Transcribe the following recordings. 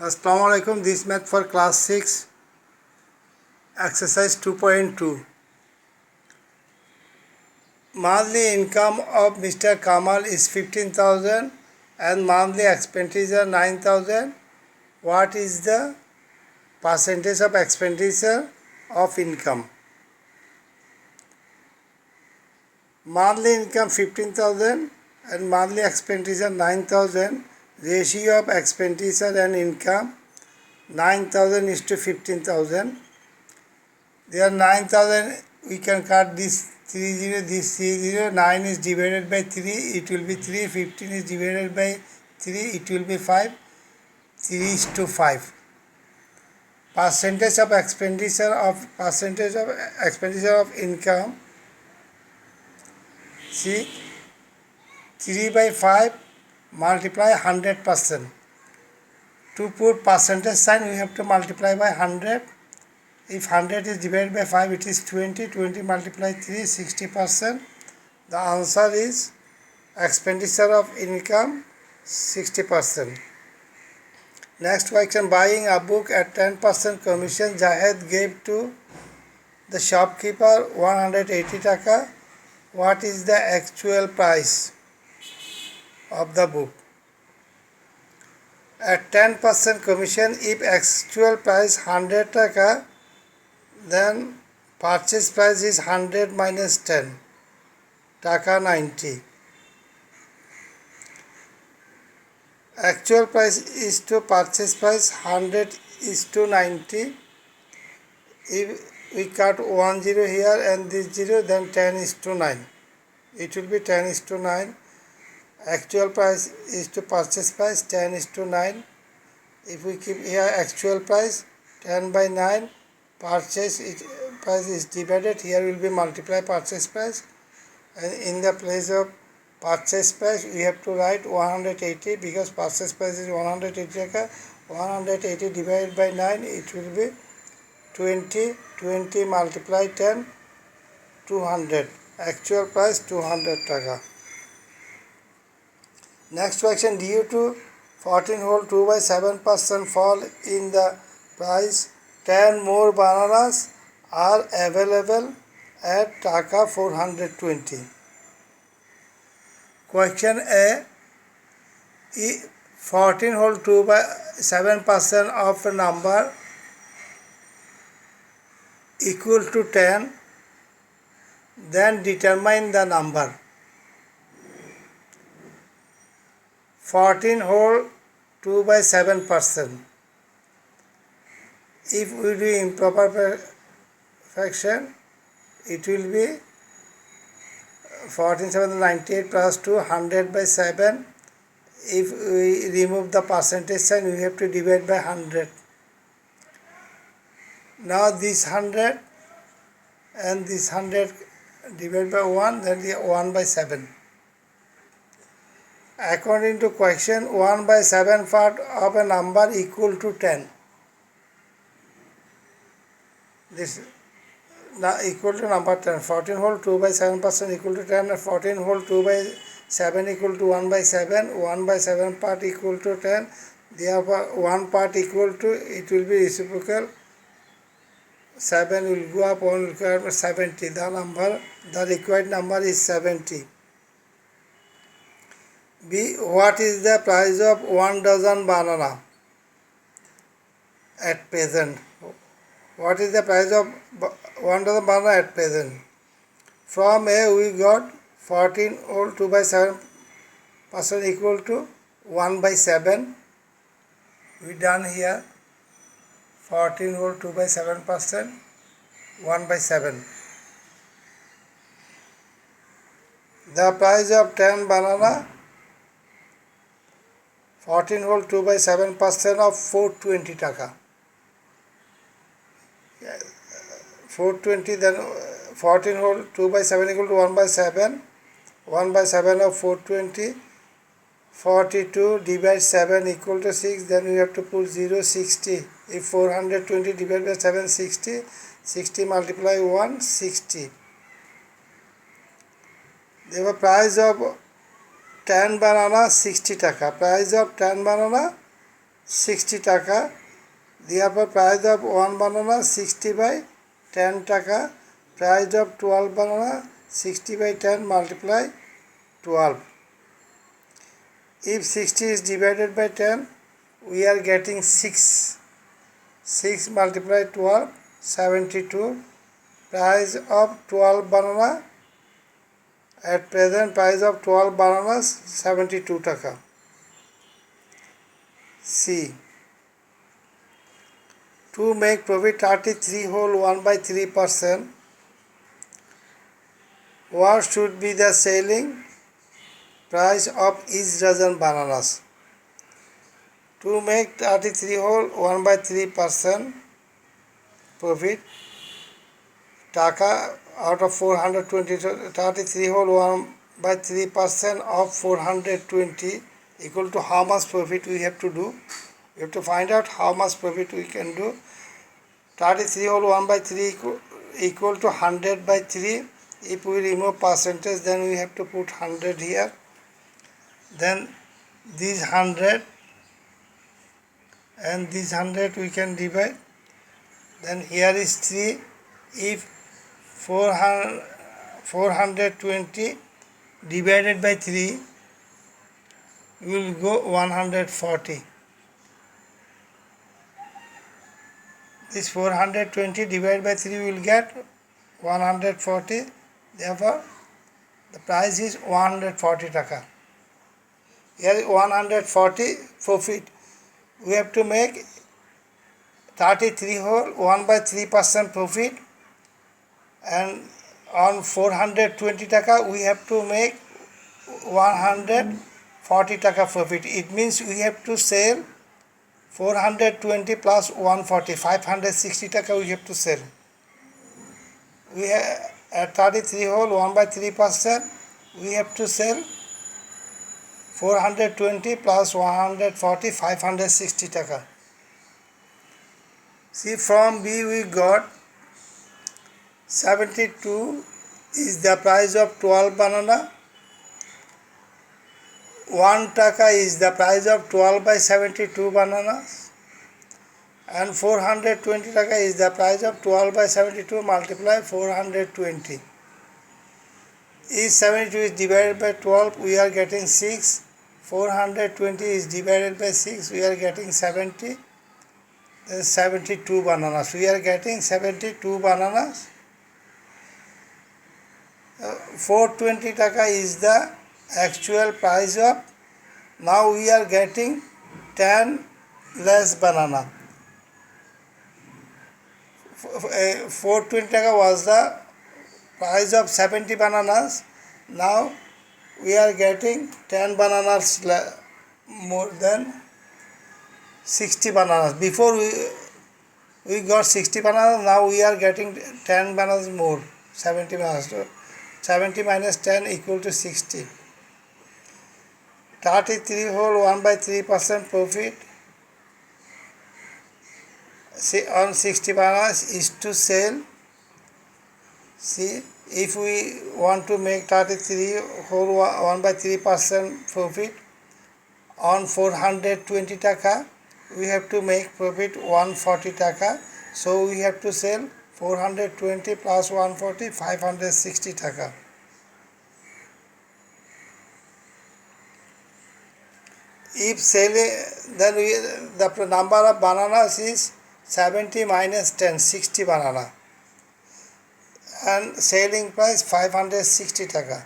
Assalamu alaikum. This math for class 6 exercise 2.2. Monthly income of Mr. Kamal is 15,000 and monthly expenditure 9,000. What is the percentage of expenditure of income? Monthly income 15,000 and monthly expenditure 9,000. Ratio of expenditure and income 9,000 is to 15,000. There 9,000, we can cut this 30, this 30, 9 is divided by 3, it will be 3, 15 is divided by 3, it will be 5, 3 is to 5. Percentage of expenditure of income, see 3 by 5 multiply 100%. To put percentage sign, we have to multiply by 100. If 100 is divided by 5, it is 20. 20 multiply 3, 60%. The answer is expenditure of income 60%. Next question, buying a book at 10% commission, Jahed gave to the shopkeeper 180 taka. What is the actual price of the book? At 10% commission, if actual price 100 taka, then purchase price is 100 minus 10, taka 90. Actual price is to purchase price 100 is to 90. If we cut 1 0 here and this 0, then 10 is to 9. It will be 10 is to 9. Actual price is to purchase price 10 is to 9. If we keep here actual price 10 by 9, purchase price is divided, here will be multiply purchase price, and in the place of purchase price we have to write 180 because purchase price is 180 taka. 180 divided by 9, it will be 20. 20 multiply 10, 200. Actual price 200 taka. Next question, due to 14 whole 2 by 7% fall in the price, 10 more bananas are available at taka 420. Question A, 14 whole 2 by 7% of a number equal to 10, then determine the number. 14 whole 2 by 7%. If we do improper fraction, it will be 14 7 98 plus 2, 100 by 7. If we remove the percentage sign, we have to divide by 100. Now this 100 and this 100 divided by 1, then 1 by 7. According to question, 1 by 7 part of a number equal to 10. This equal to number 10. 14 whole 2 by 7% equal to 10, and 14 whole 2 by 7 equal to 1 by 7. 1 by 7 part equal to 10. Therefore, 1 part equal to, it will be reciprocal. 7 will go up, 1 will go up, 70. The required number is 70. B. What is the price of 1 dozen banana at present? What is the price of 1 dozen banana at present? From A we got 14 whole 2 by 7% equal to 1 by 7. We done here 14 whole 2 by 7%, 1 by 7. The price of 10 banana, 14 whole 2 by 7% of 420 taka. 420, then 14 whole 2 by 7 equal to 1 by 7. 1 by 7 of 420. 42 divide 7 equal to 6, then we have to put 0, 60. If 420 divided by 7, 60. 60 multiply 1, 60. The price of 10 banana 60 taka. Price of 10 banana 60 taka. Therefore price of 1 banana 60 by 10 taka. Price of 12 banana 60 by 10 multiply 12. If 60 is divided by 10, we are getting 6. 6 multiply 12, 72. Price of 12 banana, at present price of 12 bananas 72 taka. C. To make profit 33 whole 1 by 3%, what should be the selling price of each dozen bananas? To make 33 whole 1 by 3% profit, taka out of 420, 33 whole 1 by 3% of 420 equal to how much profit we have to do. We have to find out how much profit we can do. 33 whole 1 by 3 equal to 100 by 3. If we remove percentage, then we have to put 100 here. Then this 100 and this 100 we can divide. Then here is 3. If 420 divided by 3, we will go 140. This 420 divided by 3 will get 140. Therefore, the price is 140 taka. Here is 140 profit. We have to make 33 whole 1 by 3% profit, and on 420 taka we have to make 140 taka profit. It means we have to sell 420 plus 140, 560 taka we have to sell. We have at 33 whole 1 by 3%, we have to sell 420 plus 140, 560 taka. See, from B we got 72 is the price of 12 banana. 1 taka is the price of 12 by 72 bananas. And 420 taka is the price of 12 by 72 multiply 420. If 72 is divided by 12, we are getting 6. 420 is divided by 6, we are getting 70. Then 72 bananas. We are getting 72 bananas. 420 taka is the actual price of. Now we are getting 10 less banana. 420 taka was the price of 70 bananas. Now we are getting 10 bananas more than 60 bananas. Before we got 60 bananas, now we are getting 10 bananas more, 70 bananas. So 70 minus 10 equal to 60. 33 whole 1 by 3% profit. See, on 60 bananas is to sell. See, if we want to make 33 whole 1 by 3% profit on 420 taka, we have to make profit 140 taka. So we have to sell 420 plus 140, 560 taka. If selling, then the number of bananas is 70 minus 10, 60 banana. And selling price 560 taka.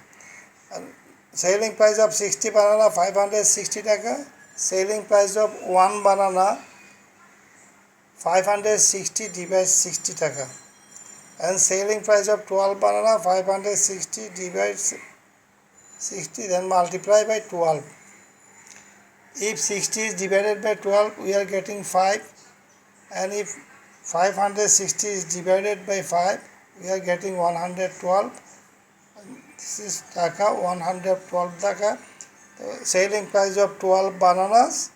And selling price of 60 banana 560 taka. Selling price of 1 banana 560 divided 60 taka. And selling price of 12 banana 560 divided 60, then multiply by 12. If 60 is divided by 12, we are getting 5. And if 560 is divided by 5, we are getting 112. This is taka, 112 taka. The selling price of 12 bananas,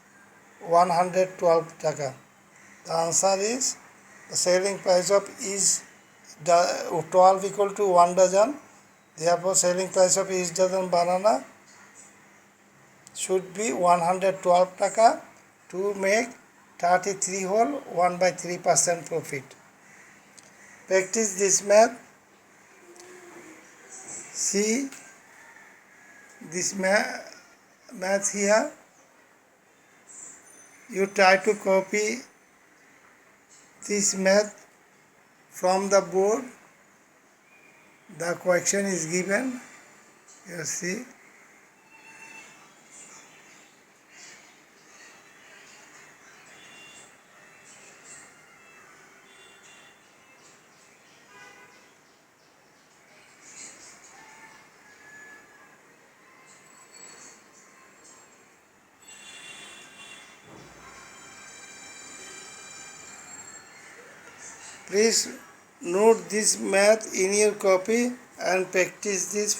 112 taka. The answer is, the selling price of each 12 equal to 1 dozen. Therefore, selling price of each dozen banana should be 112 taka to make 33 whole 1/3% profit. Practice this math. See this math here. You try to copy this math from the board. The question is given. You see. Please note this math in your copy and practice this